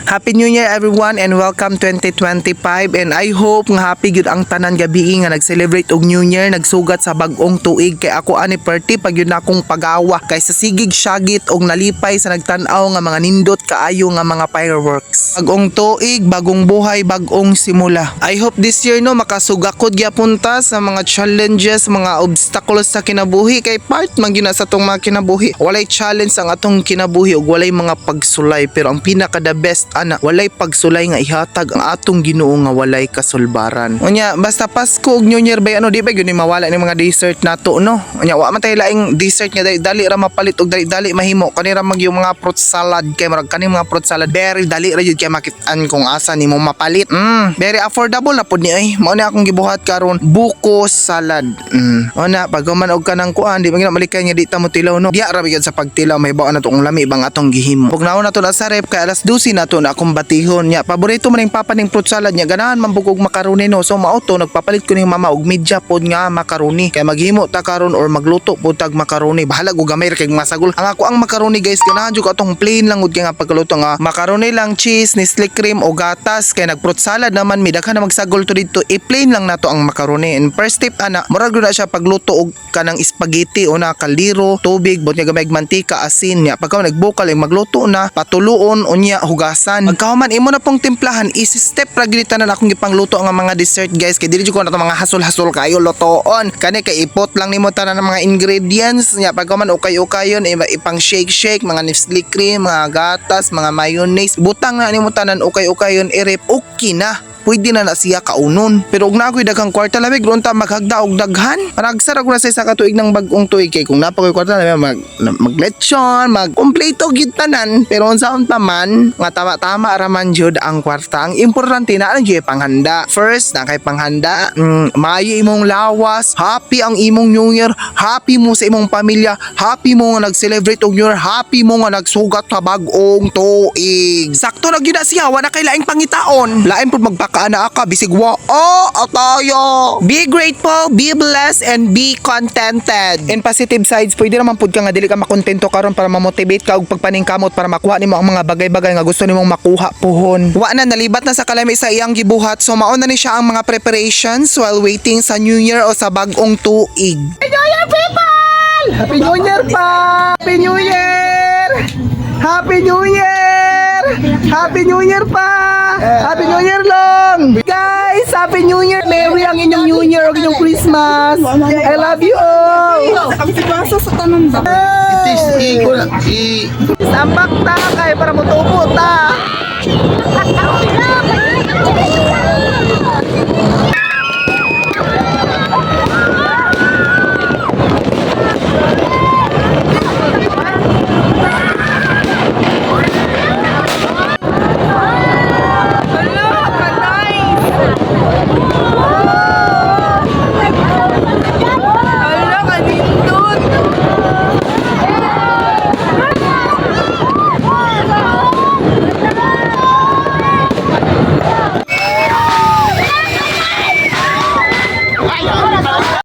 Happy New Year everyone and welcome 2025 and I hope nga happy gyud ang tanan gabi nga nag-celebrate og New Year, nagsugat sa bag-ong tuig kay ako ani party pag yun akong pagawa kay sa sigig syagit og nalipay sa nagtan-aw nga mga nindot kaayo nga mga fireworks. Bag-ong tuig, bagong buhay, bag-ong simula. I hope this year no makasugakod gyapon ta sa mga challenges, mga obstacles sa kinabuhi kay part man gyud na sa tong mga kinabuhi. Walay challenge ang atong kinabuhi ug walay mga pagsulay pero ang pinaka the best ana walay pagsulay nga ihatag ang atong Ginoo nga walay kasulbaran. Unya basta Pasko ug New Year bay ano di ba gyud ni mawala ni mga dessert nato no. Unya wa man tay laing dessert nga dali ra mapalit ug dali mahimo kanira mag yung mga fruit salad kay marag kani mga fruit salad very dali ra jud kay makit-an kung asa nimo mapalit. Very affordable na pud ni ay. Mao ni akong gibuhat karon buko salad. Una pag man og kanang kuan di man malikay nga di ta mo tilaw no. Diya ra gyud sa pagtilaw may baon na tong lami bang atong gihimo. Ug naon na to na sa rep kay alas 12 na to na akong batihon nya paborito man ning papa ning fruit salad nya ganahan man bugog macaroni no so mauto nagpapalit ko ning mama og media pod nga macaroni kay maghimo ta karon or magluto pod tag macaroni bahala go gamay kay masagol ang ako ang macaroni guys ganahan jud ko atong plain lang gud kay nga pagluto nga macaroni lang cheese Nestle cream o gatas kay nag fruit salad naman mi daghan na magsagol to dito i-plain lang nato ang macaroni and first step ana murag na siya pagluto og kanang spaghetti o na kaldero tubig bot nga gamay mantika asin nya pagka nagbukal ay magluto na patuluon unya hugasan pagkahuman imo na pong timplahan is step ra gyud tanan akong gipangluto ang mga dessert guys kay dili jud ko na mga hasol-hasol kayo lutoon kani kay ipot lang nimo tanan ng mga ingredients nya pagkahuman ukay-ukayon ipang shake mga Nestle cream mga gatas mga mayonnaise butang na nimo tanan ukay-ukayon irep okay na pwede na siya kaunon. Pero ug na ako'y daghang kwarta labig ron ta maghagda og daghan. Panagsara ko na sa isa ka tuig ng bagong tuig kay kung napakoy kwarta na maglechon, magkumpleto gyud tanan. Pero unsaon pa man nga tama-tama raman jud ang kwarta. Ang importante na ang jud panghanda. First, na kay panghanda, maayo imong lawas, happy ang imong New Year, happy mo sa imong pamilya, happy mo nga nag-celebrate og New Year, happy mo nga nagsugat sa bagong tuig. Sakto na gyud siya, wala kay laing pangitaon. Lain pud magpakaana ka bisig wa atayo. Be grateful, be blessed and be contented. In positive sides, pwede naman pud ka nga dili ka makontento karon para ma-motivate ka og pagpaningkamot para makuha nimo ang mga bagay-bagay nga gusto nimong makuha pohon. Wa na nalibat na sa kalami sa iyang gibuhat so mauna ni siya ang mga preparations while waiting sa New Year o sa bagong tuig. Happy New Year people! Happy New Year pa! Happy New Year! Happy New Year! Happy New Year pa! Happy New Year long! Guys, Happy New Year! Merry ang inyong New Year o inyong Christmas! I love you all! Ang sigwasa sa tanong ba? Sambak ta kay para mo tubo ta!